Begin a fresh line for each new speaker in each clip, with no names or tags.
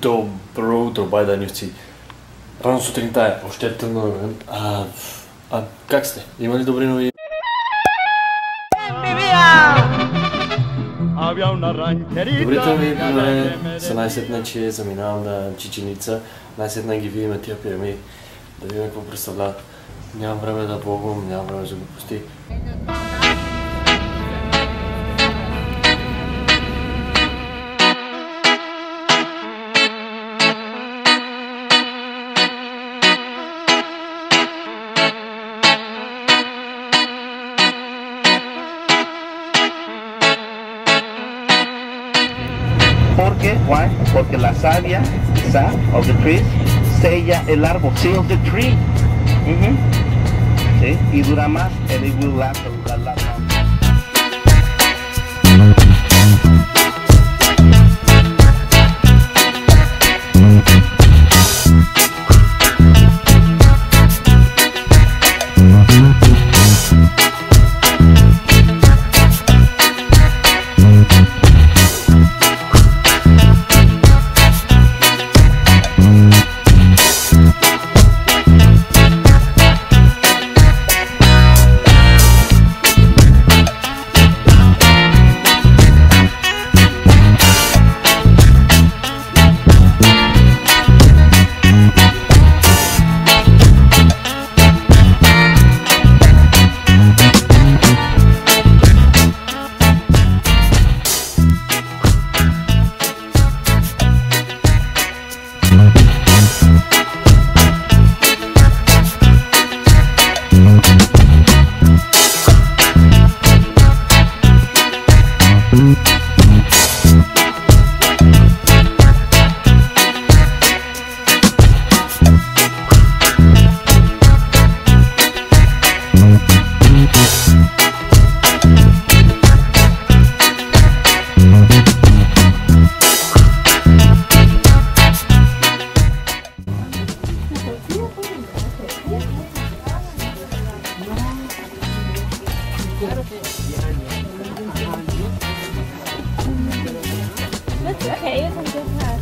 Добро утро, байданивци. Рано сутринта е, още е тъмно. Как сте? Има ли добри новини? Добрите новини са най-сетне, че заминавам на Чиченица. Най-сетне ги видим тия пирамиди. Да видим какво представляват. Нямам време да блогвам, нямам време за глупости.
Why? Porque la savia, sap of the trees, sella el árbol, seals the tree. ¿Sí? Y dura más, and it will last a lot longer.
Okay, you can give her.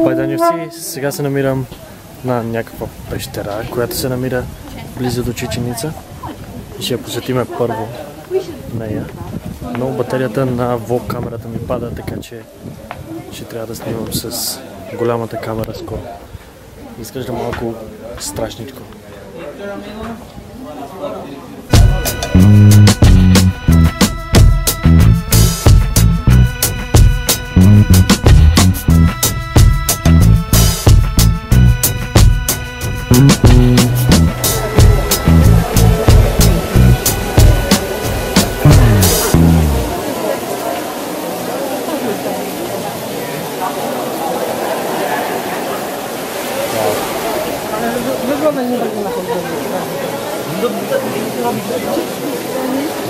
Байданивци, сега се намирам на някаква пещера, която се намира близо до Чиченица. И ще я посетиме първо нея. Но батерията на влог камерата ми пада, така че ще трябва да снимам с голямата камера скоро. Изглежда малко страшничко.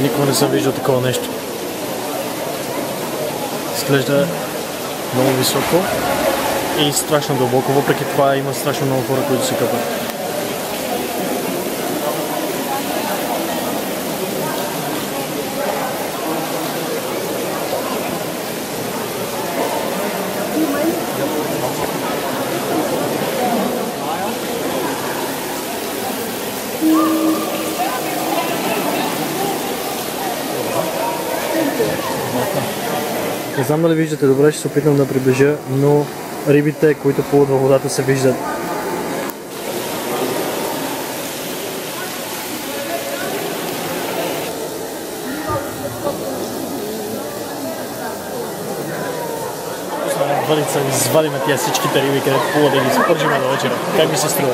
Никога не съм виждал такова нещо. Изглежда много високо и страшно дълбоко. Въпреки това има страшно много хора, които се къпат.
You might
Не знам дали виждате добре, ще се опитам да приближа, но рибите, които плуват във водата, се виждат. Валица, извадиме тия всичките риби, където плуват да ги спържиме до вечера. Как ви се струва?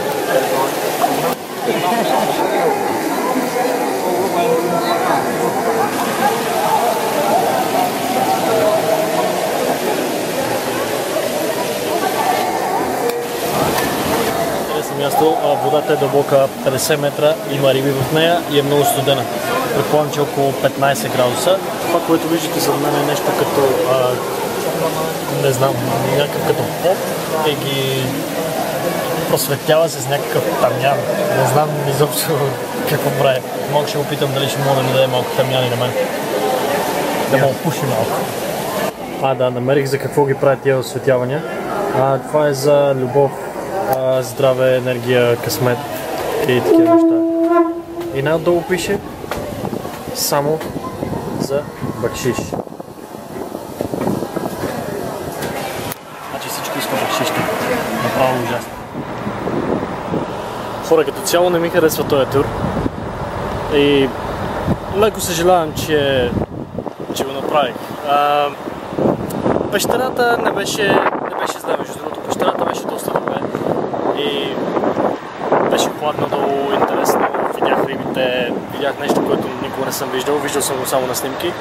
Място, водата е дълбока 50 метра, има риби в нея и е много студена. Предполагам, че около 15 градуса. Това, което виждате за мен е нещо като, не знам, някакъв като поп и ги просветява с някакъв тамян. Не знам изобщо какво прави. Малко ще опитам дали ще мога да ми даде малко тамяни на мен. Да ме опуши малко. Да, намерих за какво ги правят тия осветявания. Това е за любов, здраве, енергия, късмет и такива неща. И надолу пише само за бакшиш. Значи всички искат бакшиш. Направо ужасно. Хора, като цяло не ми харесва този тур. И леко съжалявам, че го направих. Пещерата не беше зле, между другото. Пещерата беше доста добре. И беше хладно, долу, интересно, видях рибите, видях нещо, което никога не съм виждал, виждал съм го само на снимки.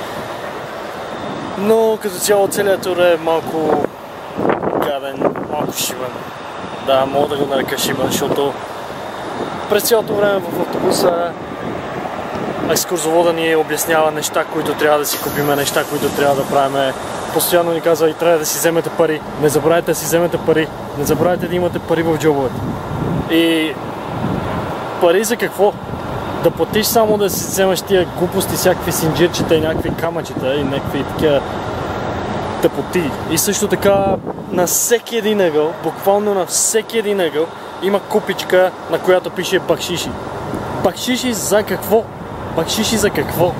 Но като цяло целият тур е малко гаден, малко шибан. Да, мога да го нарека шибан, защото през цялото време в автобуса екскурзовода ни обяснява неща, които трябва да си купиме, неща, които трябва да правиме. Постоянно ни казва и трябва да си вземете пари. Не забравяйте да си вземете пари. Не забравяйте да имате пари в джобовете. И пари за какво? Да платиш само да си вземаш тия глупости, всякакви синджирчета и някакви камъчета и някакви такива тъпоти. И също така на всеки един ъгъл, буквално на всеки един ъгъл има купичка, на която пише бакшиши. Бакшиши за какво? Бакшиши за какво?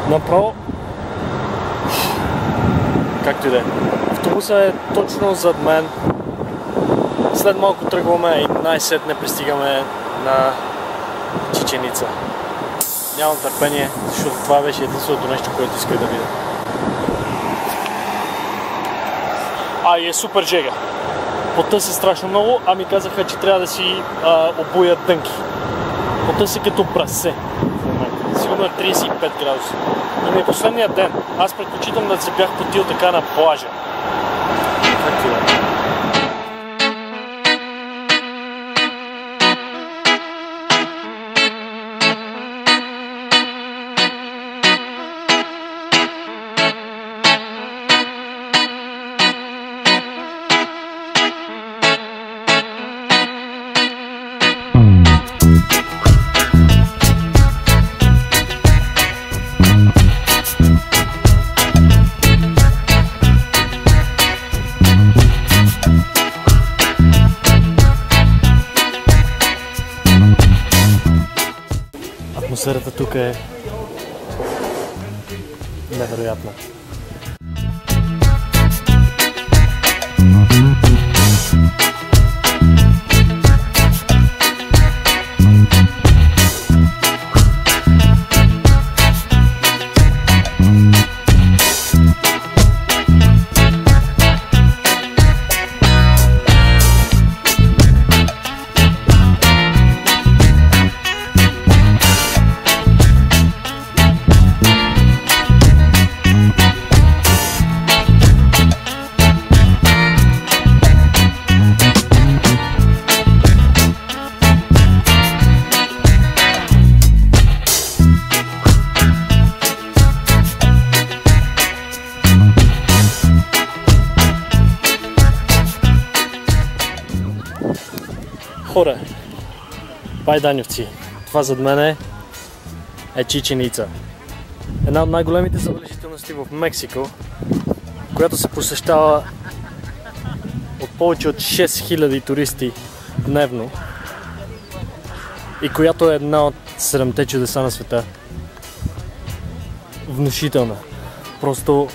Направо... Както и да е. Автобусът е точно зад мен. След малко тръгваме и най-сетне пристигаме на Чиченица. Нямам търпение, защото това беше единственото нещо, което исках да видя. И е супер жега. Потъси страшно много, а ми казаха, че трябва да си обуят дънки. Потъси като прасе. Сигурно е 35 градуса. И ми е последния ден. Аз предпочитам да се бях потил така на плажа. Както и да. Атмосферата тук е невероятна. Хора, байданевци, това зад мен е Чиченица. Една от най-големите забележителности в Мексико, която се посещава от повече от 6000 туристи дневно и която е една от 7-те чудеса на света. Внушителна. Просто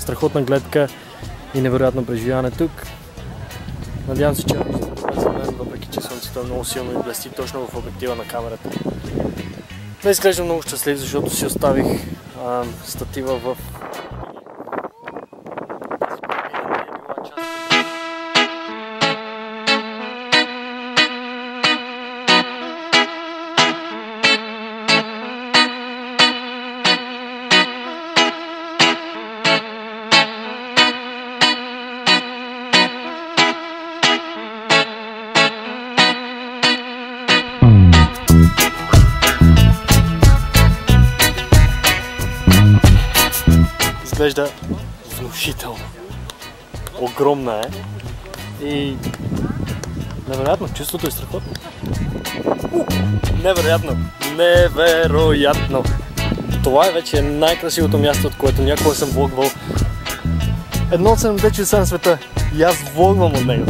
страхотна гледка и невероятно преживяване тук. Надявам се, че ще бъде добре за мен, въпреки че слънцето е много силно и блести точно в обектива на камерата. Не изглеждам много щастлив, защото си оставих статива в... Изглежда внушително. Огромна е. И невероятно, чувството е страхотно. Невероятно! Невероятно! Това е вече най-красивото място, от което някога съм влогвал. Едно от 7 чудеса на света. И аз влогвам от него.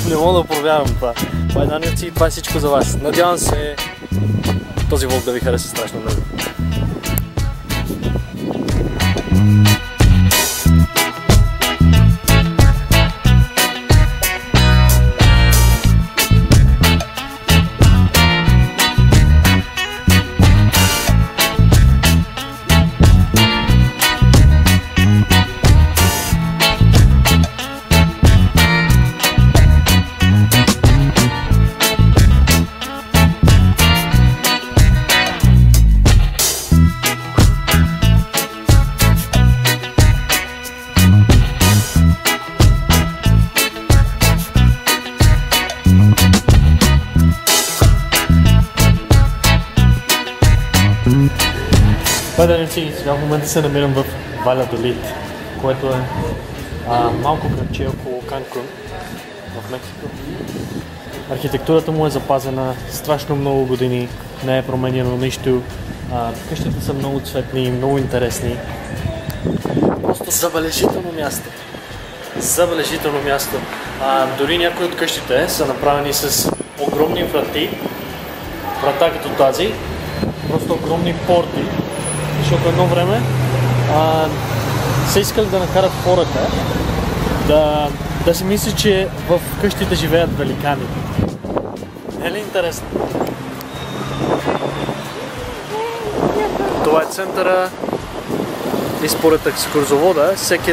Не мога да управлявам това. Това е Даниелци и това е всичко за вас. Надявам се този влог да ви хареса страшно много. Сега в момента се намирам в Валядолид, което е малко градче около Канкун в Мексико. Архитектурата му е запазена страшно много години, не е променено нищо. Къщите са много цветни и много интересни. Просто забележително място. Забележително място. Дори някои от къщите са направени с огромни врати, врата като тази, просто огромни порти. Защото едно време се искали да накарат хората да си мисли, че в къщите живеят великани. Не е ли интересно? Това е центъра и според екскурзовода, всяко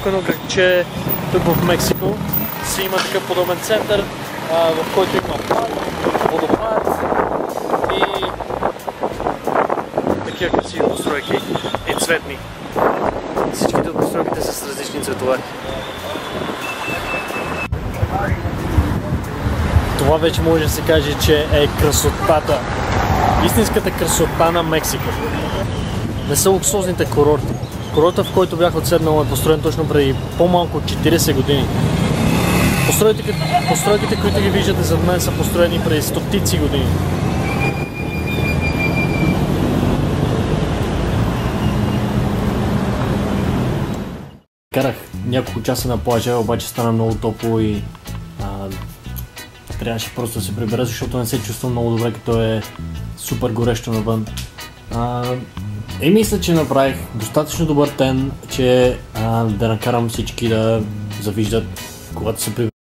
едно градче тук в Мексико си има такъв подобен център, в който има водопад и такива красиви постройки и цветни. Всичките от постройките са с различни цветове. Това вече може да се каже, че е красотата. Истинската красота на Мексико. Не са луксозните курорти. Курорта, в който бях отседнал, е построен точно преди по-малко от 40 години. Постройките, които ги виждате зад мен, са построени преди стотици години. Карах няколко часа на плажа, обаче стана много топло и трябваше просто да се прибера, защото не се чувствам много добре, като е супер горещо навън. И мисля, че направих достатъчно добър тен, че да накарам всички да завиждат, когато се прибера.